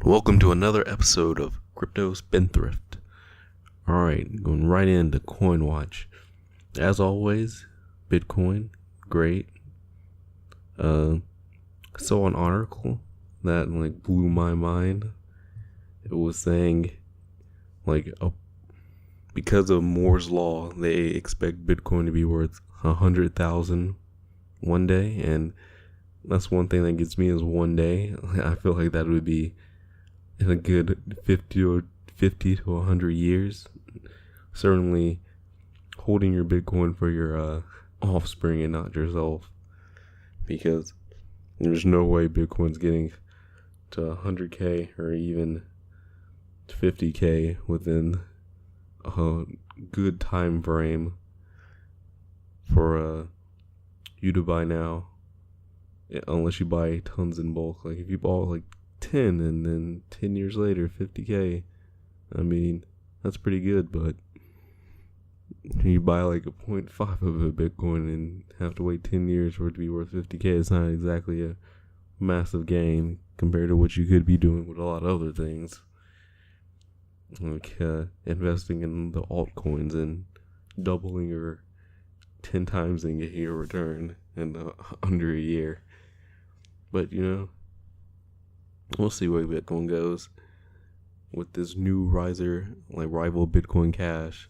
Welcome to another episode of Crypto Spendthrift. Alright, going right into Coin Watch. As always, Bitcoin, great. Saw an article that blew my mind. It was saying because of Moore's Law, they expect Bitcoin to be worth 100,000 one day, and that's one thing that gets me is one day. I feel like that would be in a good 50 to 100 years. Certainly holding your Bitcoin for your offspring and not yourself, because there's no way Bitcoin's getting to 100k or even 50k within a good time frame for you to buy now, unless you buy tons in bulk. Like if you bought 10 and then 10 years later 50k, I mean, that's pretty good. But you buy a 0.5 of a Bitcoin and have to wait 10 years for it to be worth 50k. It's not exactly a massive gain compared to what you could be doing with a lot of other things, like investing in the altcoins and doubling or 10 times and getting your return in under a year. But we'll see where Bitcoin goes with this new rival Bitcoin Cash.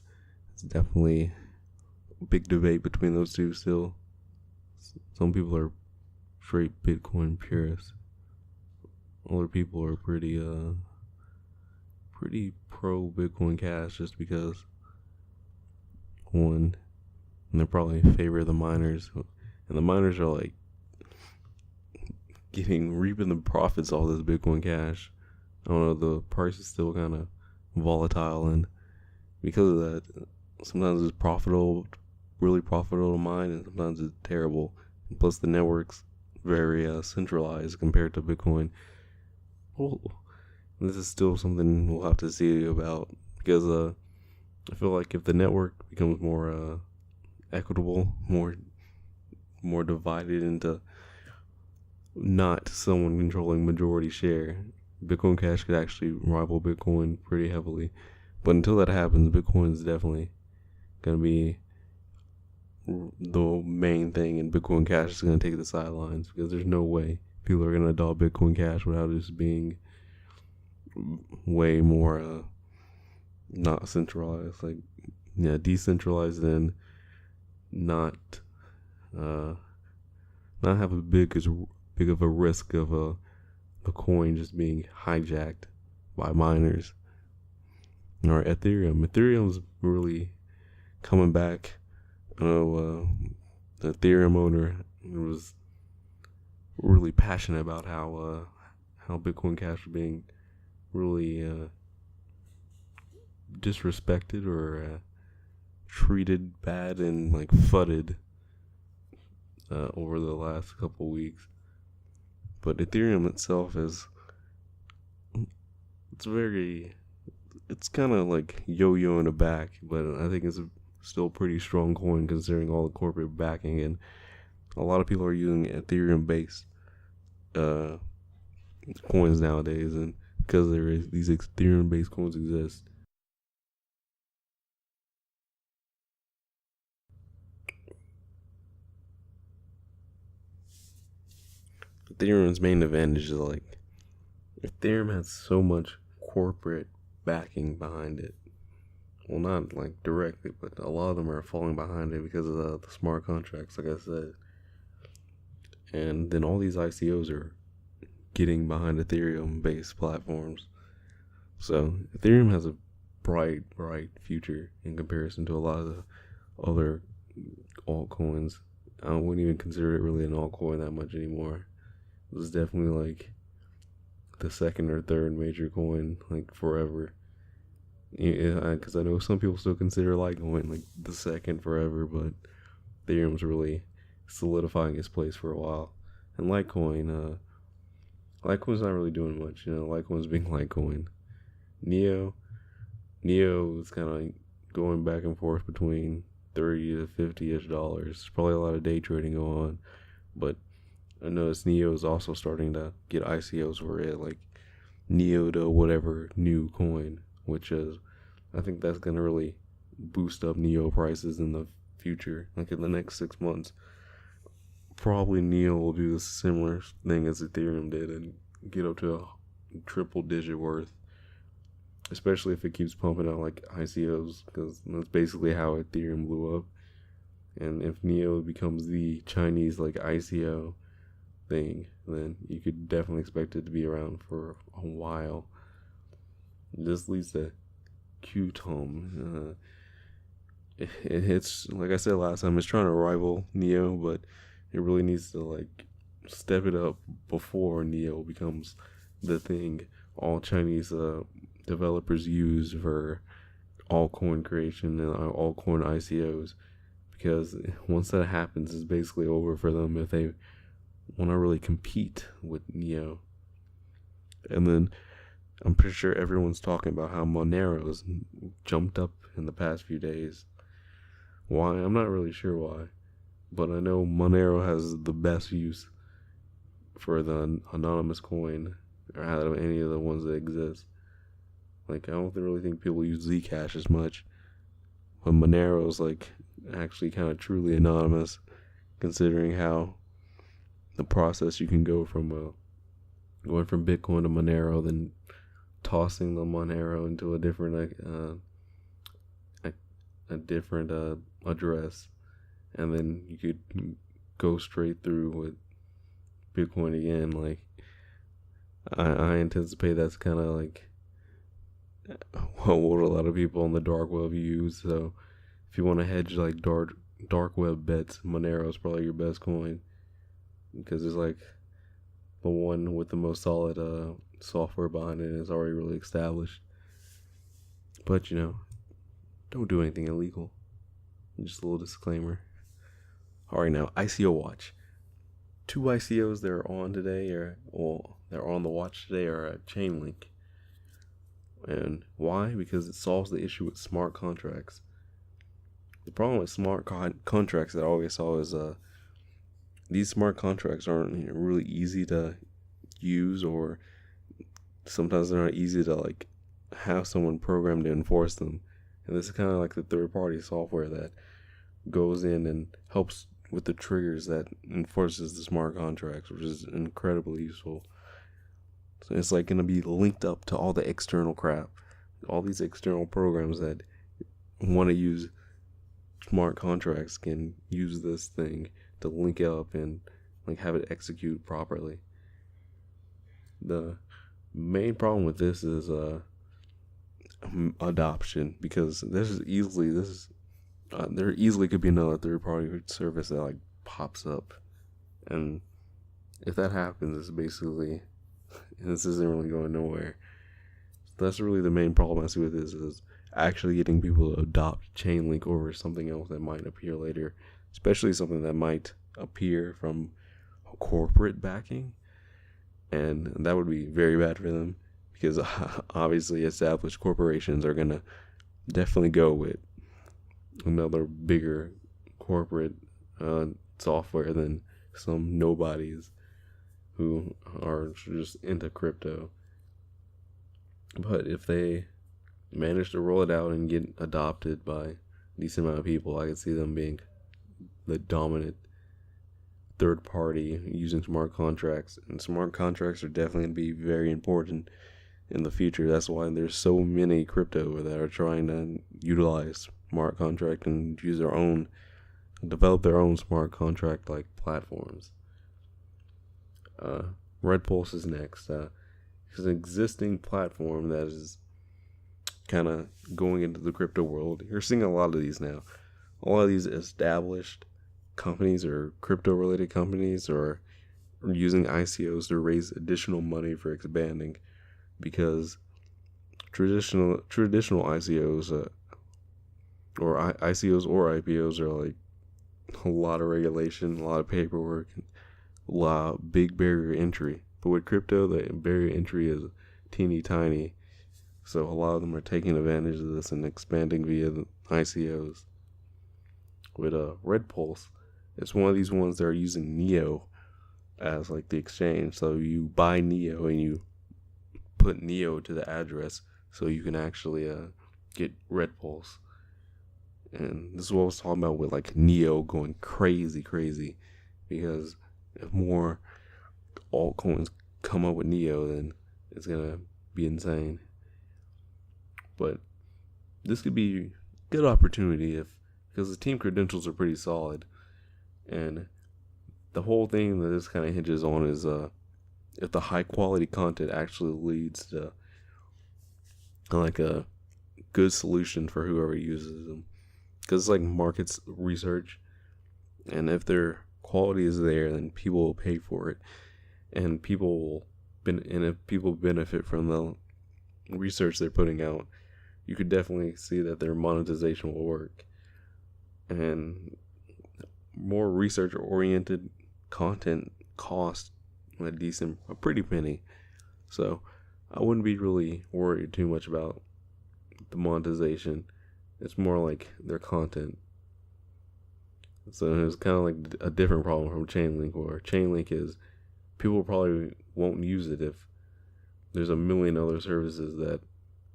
It's definitely a big debate between those two still. Some people are straight Bitcoin purists. Other people are pretty pro Bitcoin Cash, just because one, and they probably favor the miners, and the miners are reaping the profits all this Bitcoin Cash. I don't know, the price is still kind of volatile, and because of that, sometimes it's really profitable to mine, and sometimes it's terrible. And plus, the network's very centralized compared to Bitcoin. Well, this is still something we'll have to see about, because I feel like if the network becomes more equitable, more divided into not someone controlling majority share, Bitcoin Cash could actually rival Bitcoin pretty heavily. But until that happens, Bitcoin is definitely going to be the main thing, and Bitcoin Cash is going to take the sidelines, because there's no way people are going to adopt Bitcoin Cash without it just being way more not centralized, decentralized, and not have a big of a risk of a coin just being hijacked by miners. Or Ethereum's really coming back. I know the Ethereum owner was really passionate about how Bitcoin Cash was being really disrespected or treated bad and fudded over the last couple weeks. But Ethereum itself it's kind of yo-yoing it back, but I think it's still a pretty strong coin considering all the corporate backing, and a lot of people are using Ethereum-based coins nowadays, and because these Ethereum-based coins exist. Ethereum's main advantage is Ethereum has so much corporate backing behind it. Well, not directly, but a lot of them are falling behind it because of the smart contracts, like I said. And then all these ICOs are getting behind Ethereum-based platforms. So Ethereum has a bright future in comparison to a lot of the other altcoins. I wouldn't even consider it really an altcoin that much anymore. It was definitely the second or third major coin forever. Yeah, because I know some people still consider Litecoin the second forever, but Ethereum's really solidifying its place for a while. And Litecoin's not really doing much. Litecoin's being Litecoin. Neo is kind of going back and forth between $30 to $50-ish. There's probably a lot of day trading going on, but I noticed Neo is also starting to get ICOs where it Neo to whatever new coin, which is, I think that's going to really boost up Neo prices in the future, like in the next 6 months. Probably Neo will do a similar thing as Ethereum did and get up to a triple digit worth, especially if it keeps pumping out like ICOs, because that's basically how Ethereum blew up. And if Neo becomes the Chinese like ICO thing, then you could definitely expect it to be around for a while. This leads to Qtum. It hits, like I said last time, it's trying to rival Neo, but it really needs to like step it up before Neo becomes the thing all Chinese developers use for altcoin creation and altcoin ICOs. Because once that happens, it's basically over for them if they want to really compete with Neo. And then I'm pretty sure everyone's talking about how Monero's jumped up in the past few days. Why? I'm not really sure why. But I know Monero has the best use for the anonymous coin out of any of the ones that exist. Like, I don't really think people use Zcash as much. But Monero's like actually kind of truly anonymous, considering how the process you can go from going from Bitcoin to Monero, then tossing the Monero into a different address, and then you could go straight through with Bitcoin again. Like, I anticipate that's kind of like what a lot of people on the dark web use. So if you want to hedge like dark web bets, Monero is probably your best coin, because it's like the one with the most solid software behind it, and it's already really established. But don't do anything illegal. Just a little disclaimer. Alright, now ICO watch. 2 ICOs that are on today, they're on the watch today, are Chainlink. And why? Because it solves the issue with smart contracts. The problem with smart contracts that I always saw is these smart contracts aren't really easy to use, or sometimes they're not easy to like have someone programmed to enforce them. And this is kind of like the third-party software that goes in and helps with the triggers that enforces the smart contracts, which is incredibly useful. So it's like going to be linked up to all the external crap, all these external programs that want to use smart contracts can use this thing to link up and like have it execute properly. The main problem with this is adoption, because there easily could be another third-party service that like pops up, and if that happens, it's basically this isn't really going nowhere. That's really the main problem I see with this, is actually getting people to adopt Chainlink over something else that might appear later, especially something that might appear from corporate backing, and that would be very bad for them, because obviously established corporations are gonna definitely go with another bigger corporate software than some nobodies who are just into crypto. But if they manage to roll it out and get adopted by a decent amount of people, I could see them being the dominant third party using smart contracts. And smart contracts are definitely going to be very important in the future. That's why there's so many crypto that are trying to utilize smart contract and develop their own smart contract like platforms. Red Pulse is next. It's an existing platform that is kind of going into the crypto world. You're seeing a lot of these now. A lot of these established companies or crypto related companies are using ICOs to raise additional money for expanding, because traditional ICOs or ICOs or IPOs are like a lot of regulation, a lot of paperwork, a lot of big barrier entry. But with crypto, the barrier entry is teeny tiny, so a lot of them are taking advantage of this and expanding via the ICOs. With Red Pulse, it's one of these ones that are using Neo as like the exchange. So you buy Neo and you put Neo to the address so you can actually get Red Pulse. And this is what I was talking about with like Neo going crazy, because if more altcoins come up with Neo, then it's gonna be insane. But this could be a good opportunity because the team credentials are pretty solid, and the whole thing that this kind of hinges on is if the high quality content actually leads to like a good solution for whoever uses them, because it's like markets research, and if their quality is there, then people will pay for it, and if people benefit from the research they're putting out, you could definitely see that their monetization will work. And more research oriented content costs a pretty penny, so I wouldn't be really worried too much about the monetization. It's more like their content. So it's kind of like a different problem from Chainlink, where Chainlink is people probably won't use it if there's a million other services that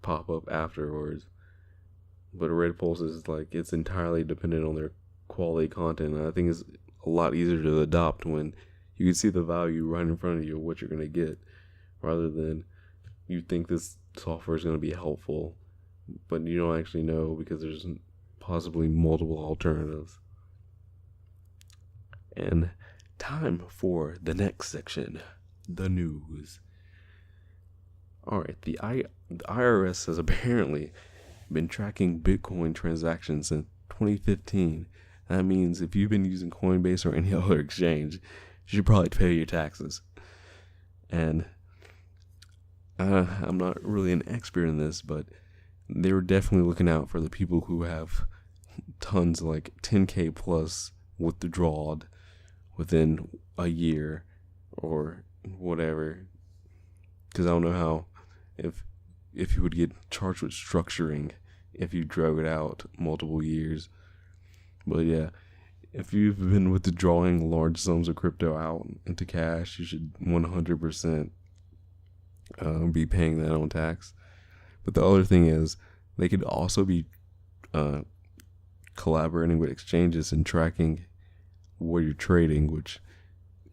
pop up afterwards. But Red Pulse is like, it's entirely dependent on their quality content, and I think it's a lot easier to adopt when you can see the value right in front of you of what you're going to get, rather than you think this software is going to be helpful, but you don't actually know because there's possibly multiple alternatives. And time for the next section, the news. Alright, the IRS has apparently been tracking Bitcoin transactions since 2015. That means if you've been using Coinbase or any other exchange, you should probably pay your taxes. And I'm not really an expert in this, but they were definitely looking out for the people who have tons, like 10K plus withdrawed within a year or whatever. Because I don't know how, if you would get charged with structuring if you drug it out multiple years. But yeah, if you've been withdrawing large sums of crypto out into cash, you should 100% be paying that on tax. But the other thing is, they could also be collaborating with exchanges and tracking what you're trading, which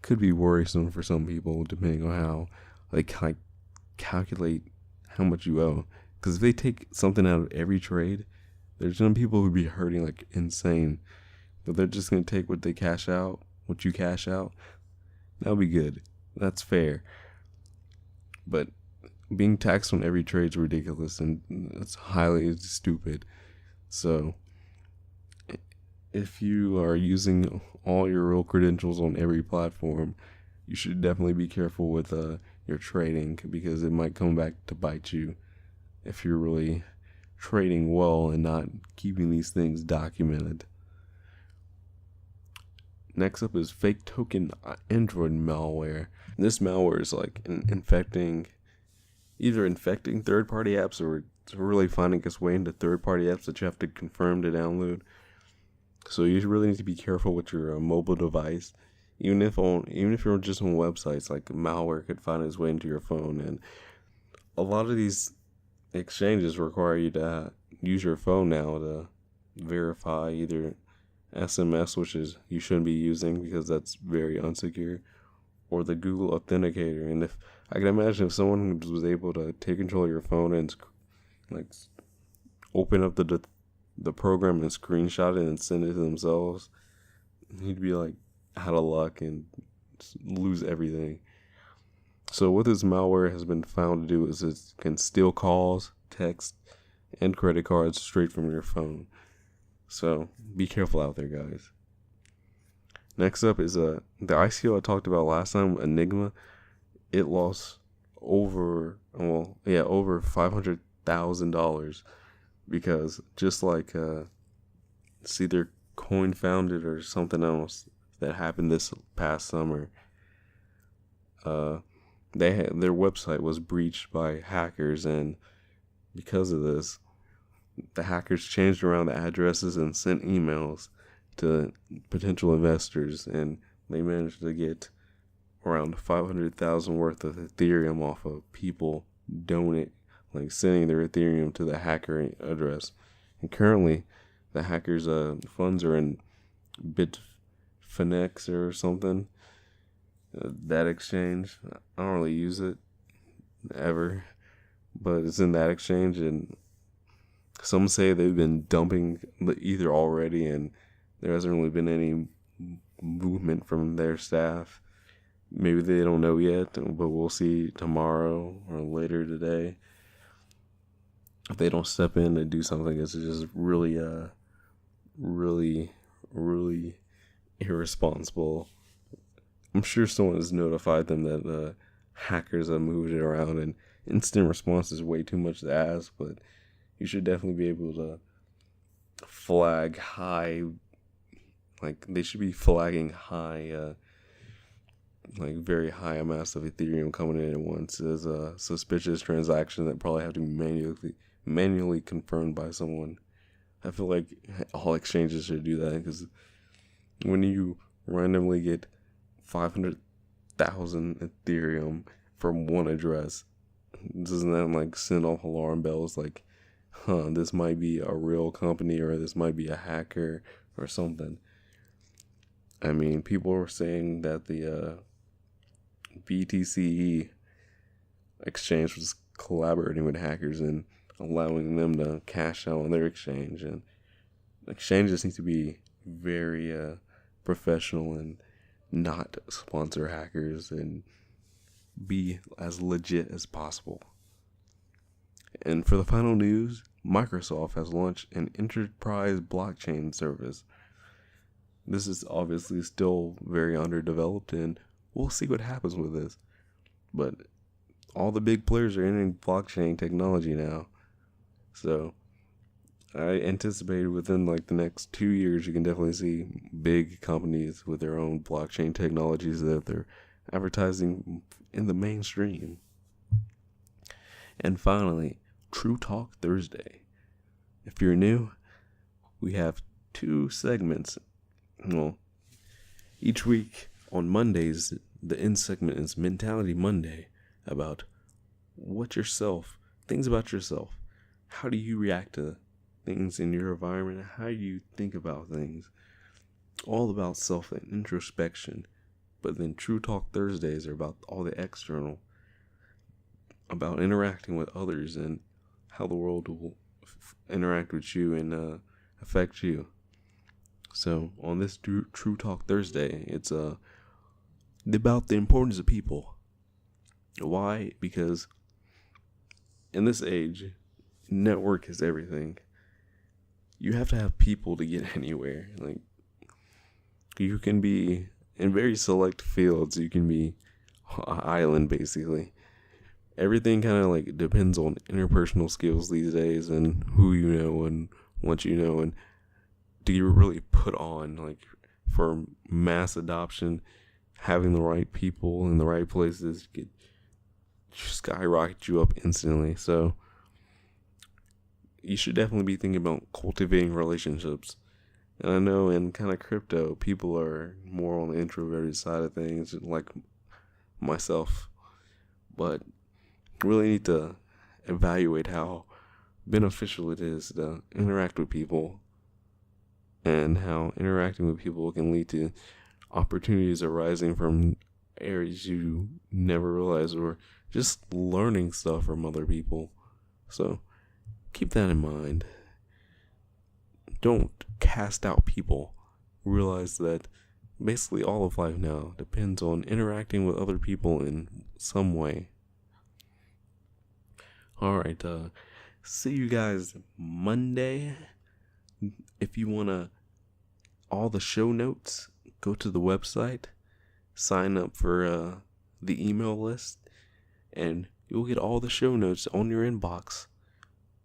could be worrisome for some people, depending on how they calculate how much you owe. Because if they take something out of every trade, there's some people who be hurting like insane. But they're just going to take what you cash out. That'll be good. That's fair. But being taxed on every trade is ridiculous, and it's highly stupid. So if you are using all your real credentials on every platform, you should definitely be careful with your trading, because it might come back to bite you if you're really trading well and not keeping these things documented. Next up is Faketoken Android Malware. This malware is like infecting third-party apps, or it's really finding its way into third-party apps that you have to confirm to download. So you really need to be careful with your mobile device. Even if you're just on websites, like malware could find its way into your phone, and a lot of these exchanges require you to use your phone now to verify either SMS, which is you shouldn't be using because that's very unsecure, or the Google Authenticator. And if I can imagine if someone was able to take control of your phone and like open up the program and screenshot it and send it to themselves, he'd be like out of luck and lose everything. So what this malware has been found to do is it can steal calls, text, and credit cards straight from your phone. So be careful out there, guys. Next up is the ICO I talked about last time, Enigma. It lost over $500,000 because just like it's either coin founded or something else that happened this past summer. Their website was breached by hackers, and because of this, the hackers changed around the addresses and sent emails to potential investors, and they managed to get around 500,000 worth of Ethereum off of people donate, like sending their Ethereum to the hacker address. And currently, the hackers' funds are in Bitfinex or something. That exchange, I don't really use it ever, but it's in that exchange, and some say they've been dumping the Ether already, and there hasn't really been any movement from their staff. Maybe they don't know yet, but we'll see tomorrow or later today. If they don't step in and do something, it's just really irresponsible. I'm sure someone has notified them that hackers have moved it around, and instant response is way too much to ask, but you should definitely be able to flag high, like they should be flagging high, like very high amounts of Ethereum coming in at once as a suspicious transaction that probably have to be manually confirmed by someone. I feel like all exchanges should do that, because when you randomly get 500,000 Ethereum from one address, doesn't that like send off alarm bells like, this might be a real company, or this might be a hacker or something? I mean, people were saying that the BTC exchange was collaborating with hackers and allowing them to cash out on their exchange, and exchanges need to be very professional and not sponsor hackers and be as legit as possible. And for the final news, Microsoft has launched an enterprise blockchain service. This is obviously still very underdeveloped, and we'll see what happens with this. But all the big players are entering blockchain technology now. So I anticipate within like the next 2 years, you can definitely see big companies with their own blockchain technologies that they're advertising in the mainstream. And finally, True Talk Thursday. If you're new, we have 2 segments. Well, each week on Mondays, the end segment is Mentality Monday, about things about yourself. How do you react to things in your environment? How do you think about things? All about self and introspection. But then True Talk Thursdays are about all the external, about interacting with others and how the world will interact with you and affect you. So on this True Talk Thursday, it's about the importance of people. Why? Because in this age, network is everything. You have to have people to get anywhere. Like, you can be in very select fields, you can be an island basically. Everything kind of like depends on interpersonal skills these days, and who you know and what you know, and do you really put on, like, for mass adoption. Having the right people in the right places could skyrocket you up instantly. So you should definitely be thinking about cultivating relationships. And I know in kind of crypto, people are more on the introverted side of things, like myself. But really need to evaluate how beneficial it is to interact with people, and how interacting with people can lead to opportunities arising from areas you never realized, or just learning stuff from other people. So keep that in mind. Don't cast out people. Realize that basically all of life now depends on interacting with other people in some way. Alright, see you guys Monday. If you want all the show notes, go to the website, sign up for the email list, and you'll get all the show notes on your inbox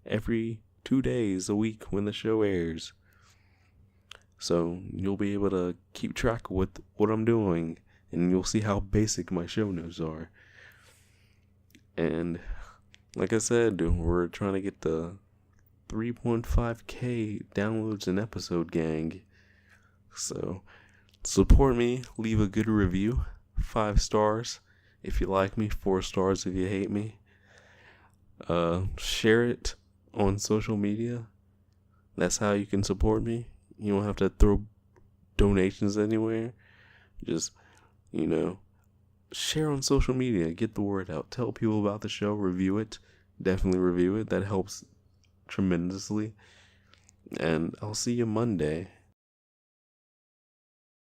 every 2 days a week when the show airs. So you'll be able to keep track of what I'm doing, and you'll see how basic my show notes are. And like I said, we're trying to get the 3.5k downloads an episode, gang. So support me, leave a good review, 5 stars if you like me, 4 stars if you hate me. Share it on social media. That's how you can support me. You don't have to throw donations anywhere. Just, share on social media. Get the word out. Tell people about the show. Review it. Definitely review it. That helps tremendously. And I'll see you Monday.